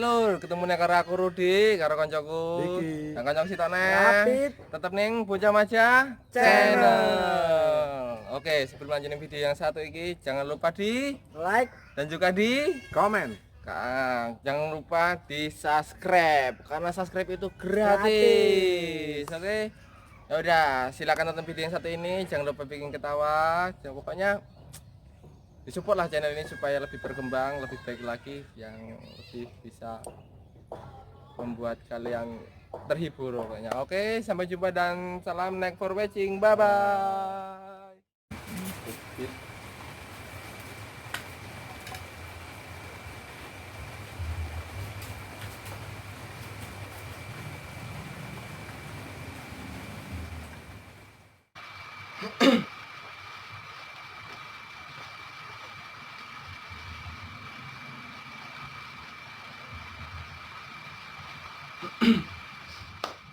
lur, ketemu nek karo aku Rudi, karo kancaku. Diki. Nang kancaku sitone. Rapid. Tetep ning Bocah Maja Channel. Oke, sebelum lanjutin video yang satu ini, jangan lupa di Like, dan juga di komen. Kang, jangan lupa di subscribe karena subscribe itu gratis. Oke. Ya udah, silakan nonton video yang satu ini, jangan lupa bikin ketawa. Jangan pokoknya disupport lah channel ini supaya lebih berkembang, lebih baik lagi, yang lebih bisa membuat kalian terhibur pokoknya. Oke, sampai jumpa dan salam, next for watching, bye bye.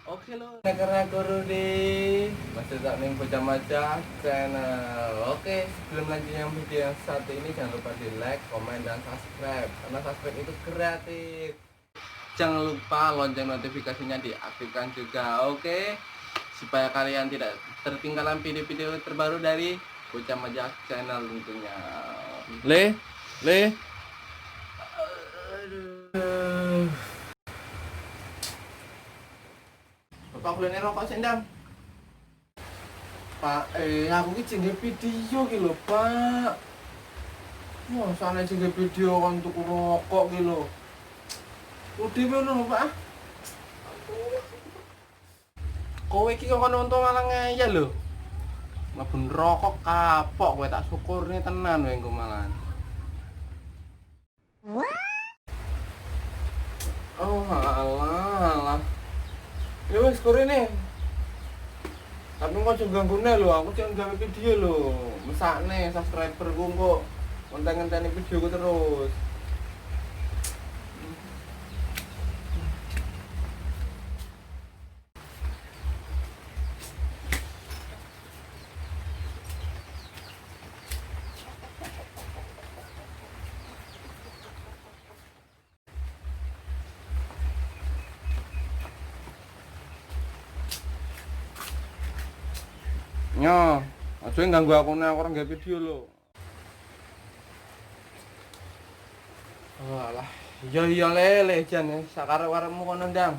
Oke lo, negara Rudi masih tak ning Bocah Maja Channel. Oke, sebelum lanjutnya video yang satu ini, jangan lupa di like, komen, dan subscribe karena subscribe itu gratis. Jangan lupa lonceng notifikasinya diaktifkan juga, oke, supaya kalian tidak tertinggalan video-video terbaru dari Bocah Maja Channel tentunya. Le. Aduh. Bapak kuliner rokok sih ndang. Pak, aku ki jenenge video ki lho, Pak. Mosane jenenge video kon tuku rokok ki lho. Udah ngono, Pak. Kowe iki kok nonton malah ngeyel lho. Mlebu rokok kapok kowe, tak syukurne tenan kowe engko malahan. Oh, alah. Ya wis kurene. Tapi kok aja ganggune lho, aku jangan gawe video lho. Mesakne subscriberku kok ngonten-ngonteni videoku terus. Nyo, aja ganggu aku nek orang gawe video lho. Walah, iya lele jan sakarep-karepmu kono ndang.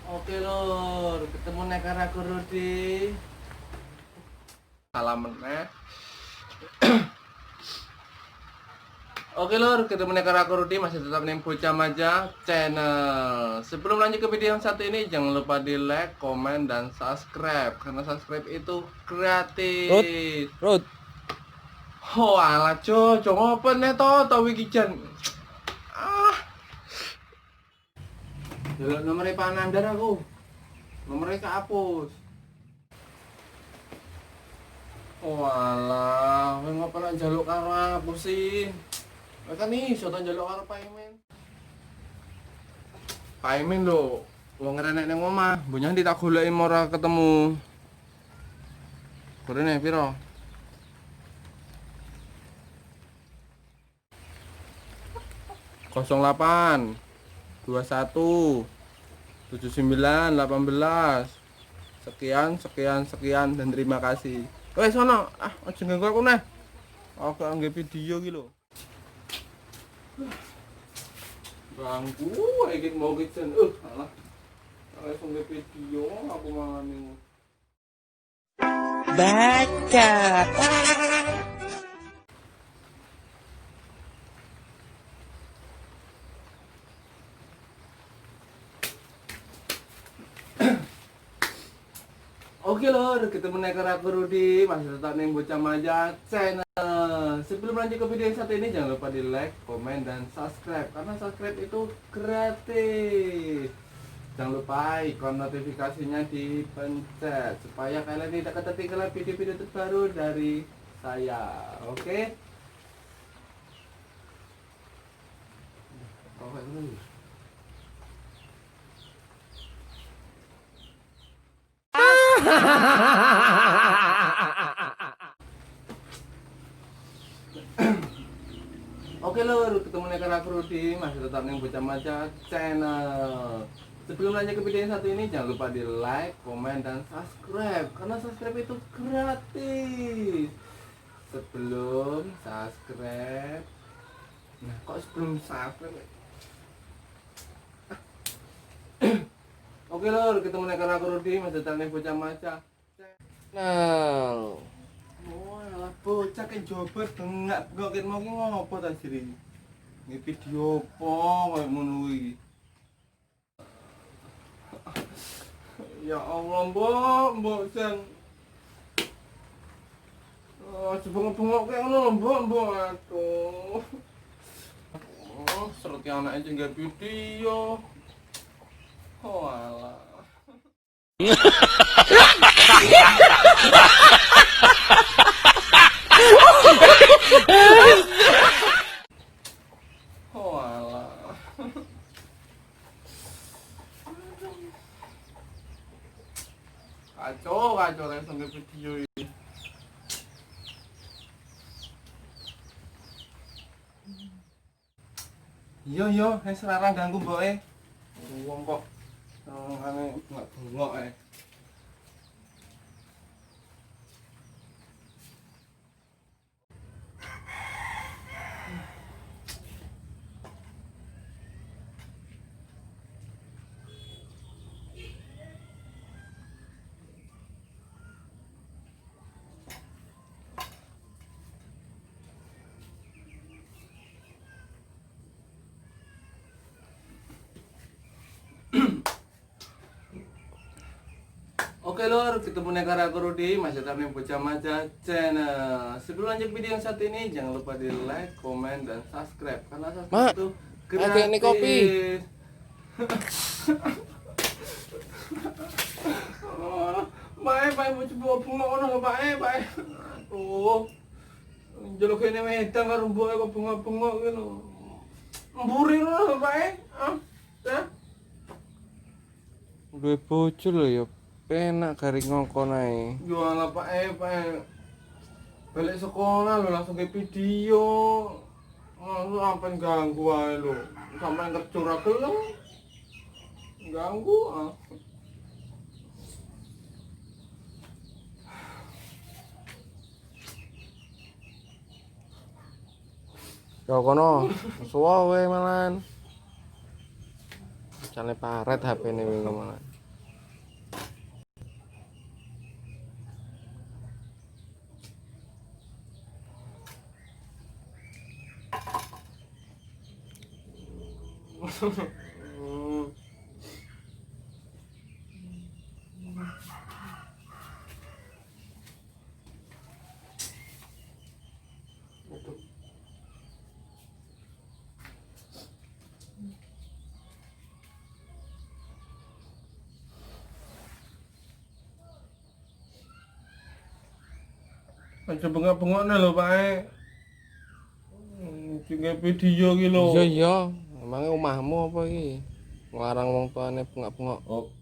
Oke lur, ketemu nek karo aku Rudi. Salam meneh. Oke lur, ketemu nek karo aku Rudi, masih tetap ning Bocah Maja Channel. Sebelum lanjut ke video yang satu ini, jangan lupa di like, komen, dan subscribe karena subscribe itu gratis. Rut. Oh alah Jojo, ngopo nek to iki jan. Delok nomere Panandar aku. Nomere kehapus. Oh alah, kowe ngopo nek njaluk karo aku sih? Kowe kan iso to njaluk karo Paimin. Paimin lho, wong renek ning omah, mbonyang tak goleki ora ketemu. Kurene piro? Kosong 8 21 79 18 sekian dan terima kasih. Wes sono, aja ganggu aku neh. Aku anggap video iki lho. Ganggu iki mau kitchen. Alah. Aku anggap video aku malah ning. Baca. Oke lor, ketemu nek karo aku Rudi, masih tetap ning Bocah Maja Channel. sebelum lanjut ke video yang satu ini, jangan lupa di like, komen, dan subscribe. Karena subscribe itu gratis. Jangan lupa ikon notifikasinya dipencet supaya kalian tidak ketinggalan video-video terbaru dari saya. Oke? Oke lur, ketemu dengan aku Rudi, masih tetap nih Bocah Maca channel. Sebelum lanjut ke video yang satu ini, jangan lupa di like, komen, dan subscribe. Karena subscribe itu gratis. Sebelum subscribe, nah kok sebelum subscribe? Oke lur, ketemu dengan aku Rudi, masih tetap nih Bocah Maca channel. Wah, bocah kayak jober bengak bengok mau ki ngopo ta jere. Ini video apa kayak ngono iki. Ya Allah, mbok sen. Oh, bengok-bengok kayak ngono mbok aduh. Oh, seret ki anake jenenge video. Oh alah. Oh alah. Kacau langsung ke video ini. Yo, selarang ganggu mboke. Wong kok ane enggak bengok . Oke lor, ketemu dengan aku Rudi, masih tetap nih Bocah Maca channel. Sebelum lanjut video yang satu ini, jangan lupa di like, komen, dan subscribe. Karena subscribe itu gratis. Ini kopi. Baik, mau coba bunga ono baik. Aduh. Jeluk ini wedang karo mboke kok bunga-bunga ki lho. Mburi lho baik. Duwe bojo lho ya. Penak garing ngongkon ae. Yo ala Pak. Balik sekolah lo langsung ke video. Lu sampai ganggu ae lo. Sampai kerja ra gelem. Ganggu ah. Ya kono, suwe malan. Jane paret HP-ne wingi malan. Aja bengok-bengokne lho Pak. Tinggal video ki lho. Iya. Emangnya omahmu apa iki? Nglarang wong tuane bengak-bengok. Oh.